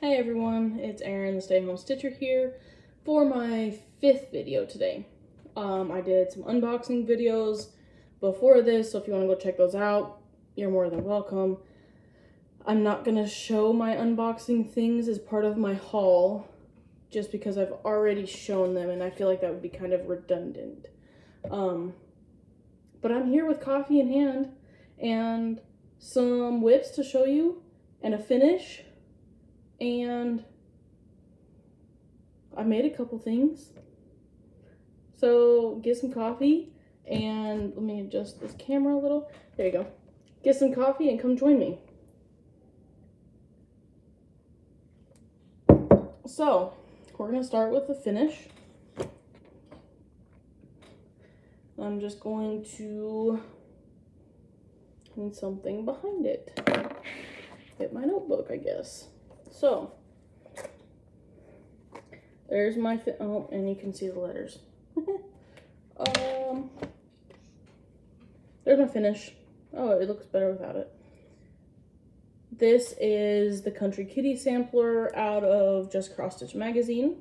Hey everyone, it's Erin, the Stay Home Stitcher here for my 5th video today. I did some unboxing videos before this, so if you want to go check those out, you're more than welcome. I'm not going to show my unboxing things as part of my haul, just because I've already shown them and I feel like that would be kind of redundant. But I'm here with coffee in hand and some whips to show you and a finish. And I made a couple things. So get some coffee and let me adjust this camera a little. There you go. Get some coffee and come join me. So we're gonna start with the finish. I'm just going to need something behind it. Get my notebook, I guess. So, there's my oh, and you can see the letters. There's my finish. Oh, it looks better without it. This is the Country Kitty sampler out of Just Cross Stitch magazine.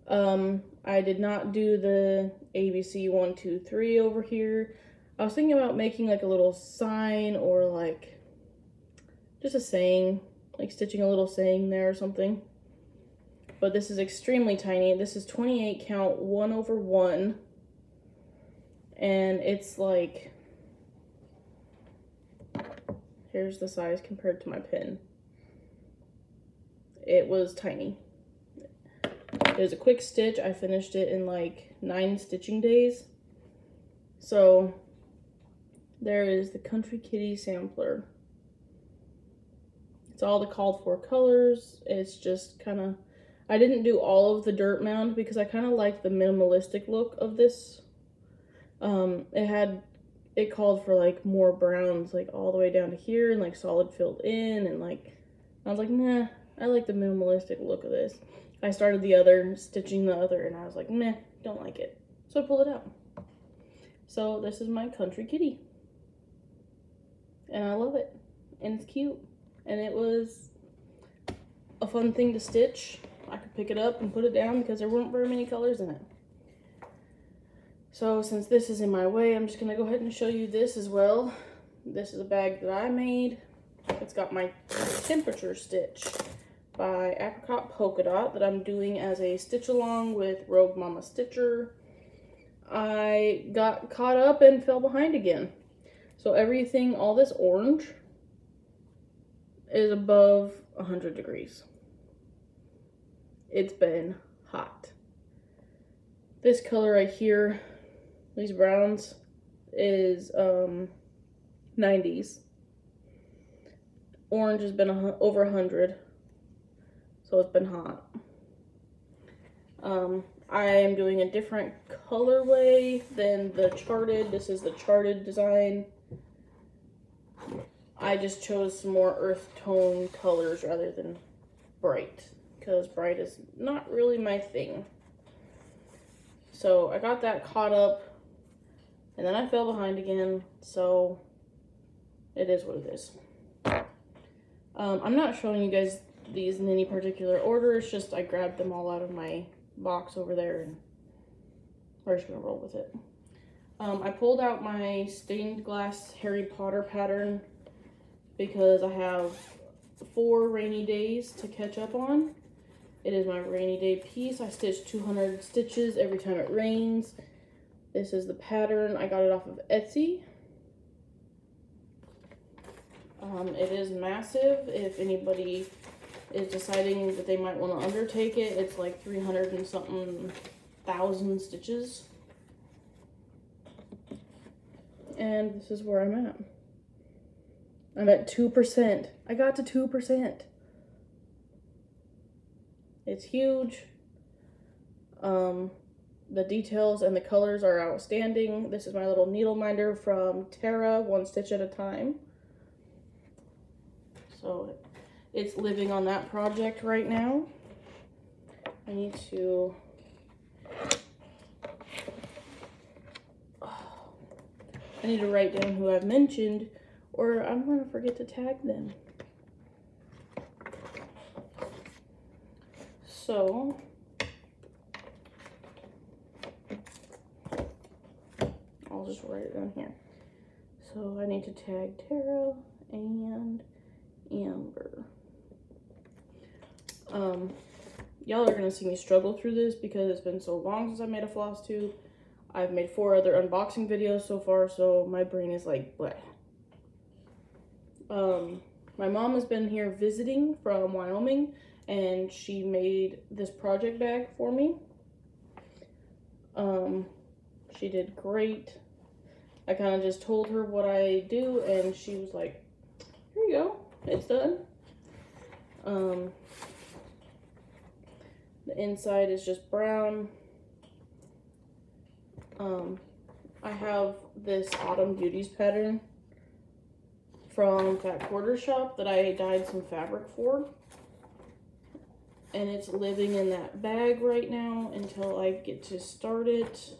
I did not do the ABC 1, 2, 3 over here. I was thinking about making like a little sign or like just a saying. Like stitching a little saying there or something. But this is extremely tiny. This is 28 count 1/1. And it's like, here's the size compared to my pen. It was tiny. It was a quick stitch. I finished it in like 9 stitching days. So there is the Country Kitty sampler. It's all the called for colors. It's just kind of, I didn't do all of the dirt mound because I kind of like the minimalistic look of this. It called for like more browns, like all the way down to here and like solid filled in, and like, I was like, nah, I like the minimalistic look of this. I started stitching the other, and I was like, meh, don't like it. So I pulled it out. So this is my Country Kitty. And I love it. And it's cute. And it was a fun thing to stitch. I could pick it up and put it down because there weren't very many colors in it. So since this is in my way, I'm just going to go ahead and show you this as well. This is a bag that I made. It's got my temperature stitch by Apricot Polka Dot that I'm doing as a stitch along with Rogue Mama Stitcher. I got caught up and fell behind again. So everything, all this orange, is above 100 degrees. It's been hot. This color right here, these browns, is 90s. Orange has been over 100, so it's been hot. I am doing a different colorway than the charted. This is the charted design. I just chose some more earth tone colors rather than bright, because bright is not really my thing. So I got that caught up, and then I fell behind again, so it is what it is. I'm not showing you guys these in any particular order, it's just I grabbed them all out of my box over there, and we're just gonna roll with it. I pulled out my stained glass Harry Potter pattern because I have 4 rainy days to catch up on. It is my rainy day piece. I stitch 200 stitches every time it rains. This is the pattern. I got it off of Etsy. It is massive. If anybody is deciding that they might want to undertake it, it's like 300 and something thousand stitches. And this is where I'm at. I'm at 2%. I got to 2%. It's huge. The details and the colors are outstanding. This is my little Needleminder from Terra, 1 stitch at a time. So it's living on that project right now. I need to write down who I've mentioned, or I'm going to forget to tag them. So I'll just write it down here. So I need to tag Tara and Amber. Y'all are gonna see me struggle through this because it's been so long since I made a floss tube. I've made 4 other unboxing videos so far, so my brain is like bleh. My mom has been here visiting from Wyoming, and she made this project bag for me. She did great. I kind of just told her what I do, and she was like, here you go, it's done. The inside is just brown. I have this Autumn Beauties pattern from Fat Quarter Shop that I dyed some fabric for. And it's living in that bag right now until I get to start it.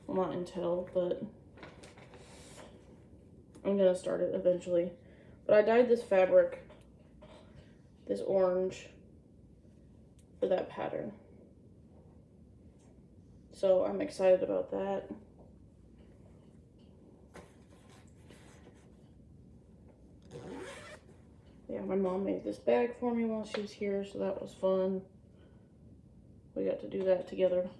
Well, not until, but I'm gonna start it eventually. But I dyed this fabric, this orange, for that pattern. So I'm excited about that. Yeah, my mom made this bag for me while she was here, so that was fun. We got to do that together.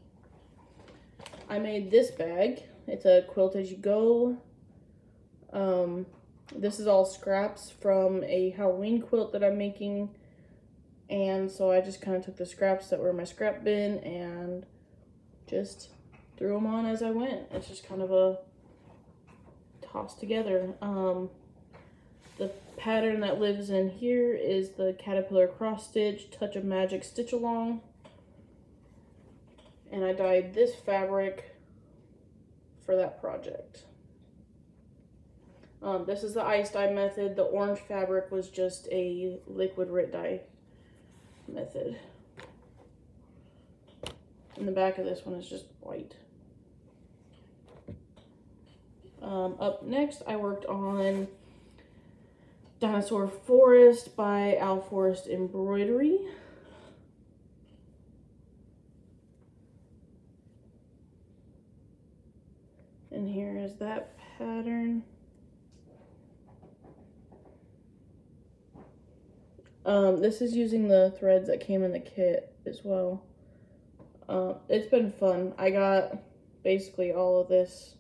I made this bag. It's a quilt as you go. This is all scraps from a Halloween quilt that I'm making. And so I just kind of took the scraps that were in my scrap bin and just threw them on as I went. It's just kind of a toss together. The pattern that lives in here is the Caterpillar Cross Stitch Touch of Magic Stitch Along. And I dyed this fabric for that project. This is the ice dye method. The orange fabric was just a liquid Rit dye method. And the back of this one is just white. Up next, I worked on Dinosaur Forest by Al Forest Embroidery. And here is that pattern. This is using the threads that came in the kit as well. It's been fun. I got basically all of this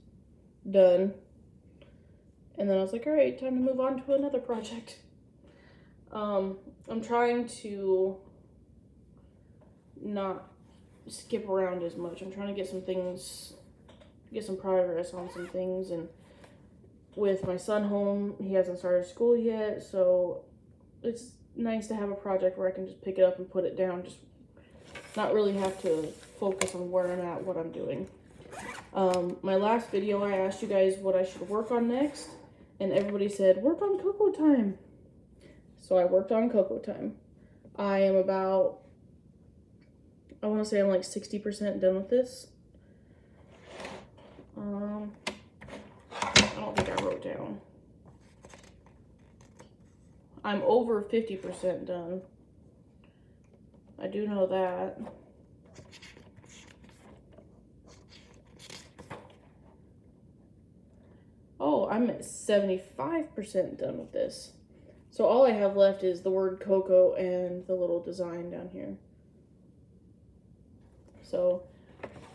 done. And then I was like, all right, time to move on to another project. I'm trying to not skip around as much. I'm trying to get some things, get some progress on some things. And with my son home, he hasn't started school yet, so it's nice to have a project where I can just pick it up and put it down, just not really have to focus on where I'm at, what I'm doing. My last video, I asked you guys what I should work on next, and everybody said, work on Cocoa Time. So I worked on Cocoa Time. I am about, I want to say I'm like 60% done with this. I don't think I wrote down. I'm over 50% done. I do know that. Oh, I'm at 75% done with this. So all I have left is the word Cocoa and the little design down here. So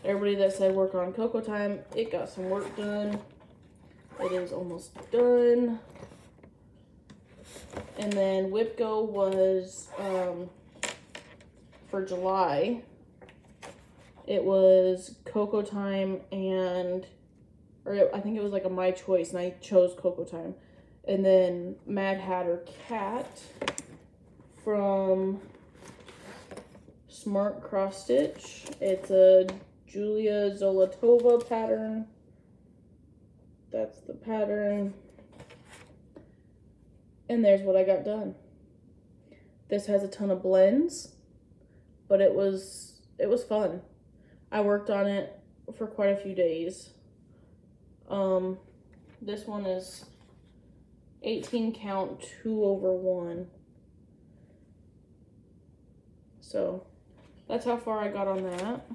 everybody that said work on Cocoa Time, it got some work done. It is almost done. And then WhipGo was for July. It was Cocoa Time and, or I think it was like a My Choice, and I chose Cocoa Time. And then Mad Hatter Cat from Smart Cross Stitch. It's a Julia Zolatova pattern. That's the pattern. And there's what I got done. This has a ton of blends, but it was fun. I worked on it for quite a few days. This one is 18 count 2/1. So that's how far I got on that.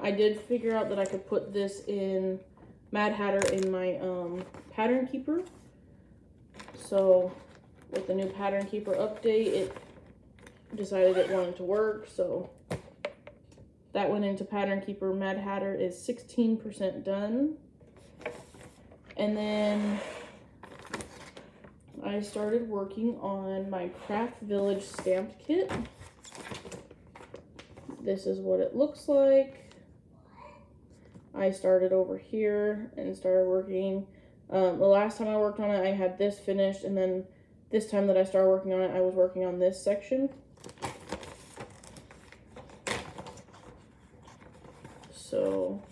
I did figure out that I could put this in Mad Hatter in my pattern keeper. So with the new pattern keeper update, it decided it wanted to work, so that went into pattern keeper. Mad Hatter is 16% done. And then I started working on my Craft Village stamped kit. This is what it looks like. I started over here and started working. The last time I worked on it, I had this finished, and then this time that I started working on it, I was working on this section. So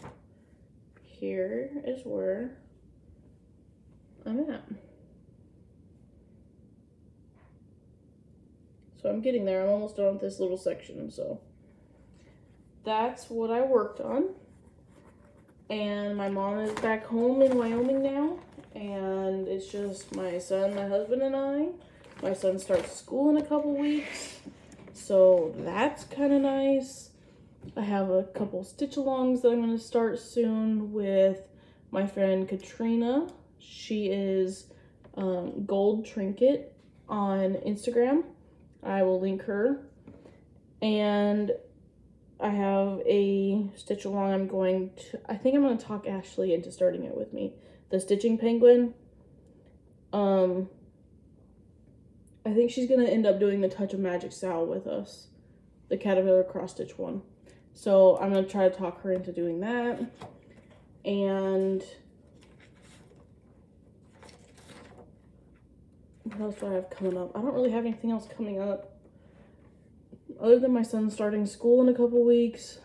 here is where I'm at. So I'm getting there. I'm almost done with this little section. So that's what I worked on. And my mom is back home in Wyoming now. And it's just my son, my husband, and I. My son starts school in a couple weeks. So that's kind of nice. I have a couple stitch-alongs that I'm going to start soon with my friend Katrina. She is Gold Trinket on Instagram. I will link her. And I have a stitch-along I think I'm going to talk Ashley into starting it with me. The Stitching Penguin. I think she's going to end up doing the Touch of Magic SAL with us. The Caterpillar cross-stitch one. So I'm going to try to talk her into doing that. And what else do I have coming up? I don't really have anything else coming up. Other than my son starting school in a couple weeks.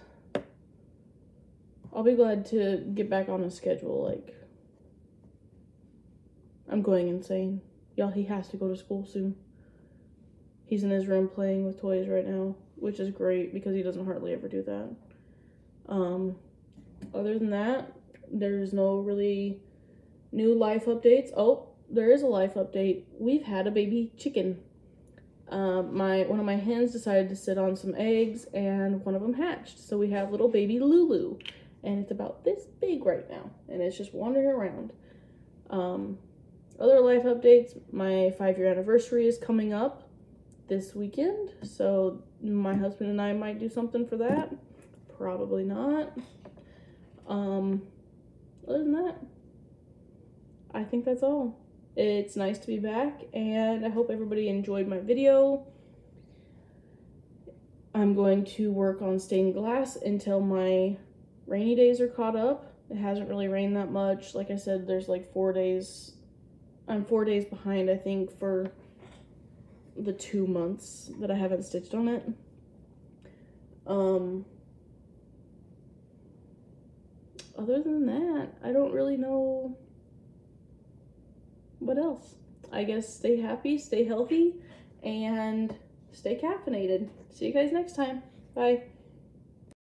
I'll be glad to get back on a schedule. Like, I'm going insane. Y'all, he has to go to school soon. He's in his room playing with toys right now, which is great because he doesn't hardly ever do that. Other than that, there's no really new life updates. Oh, there is a life update. We've had a baby chicken. One of my hens decided to sit on some eggs, and one of them hatched. So we have little baby Lulu, and it's about this big right now, and it's just wandering around. Other life updates, my 5-year anniversary is coming up this weekend, so my husband and I might do something for that. Probably not. Other than that, I think that's all. It's nice to be back, and I hope everybody enjoyed my video. I'm going to work on stained glass until my rainy days are caught up. It hasn't really rained that much. Like I said, there's like 4 days. I'm 4 days behind, I think, for the 2 months that I haven't stitched on it. Other than that, I don't really know what else. I guess stay happy, stay healthy, and stay caffeinated. See you guys next time. Bye.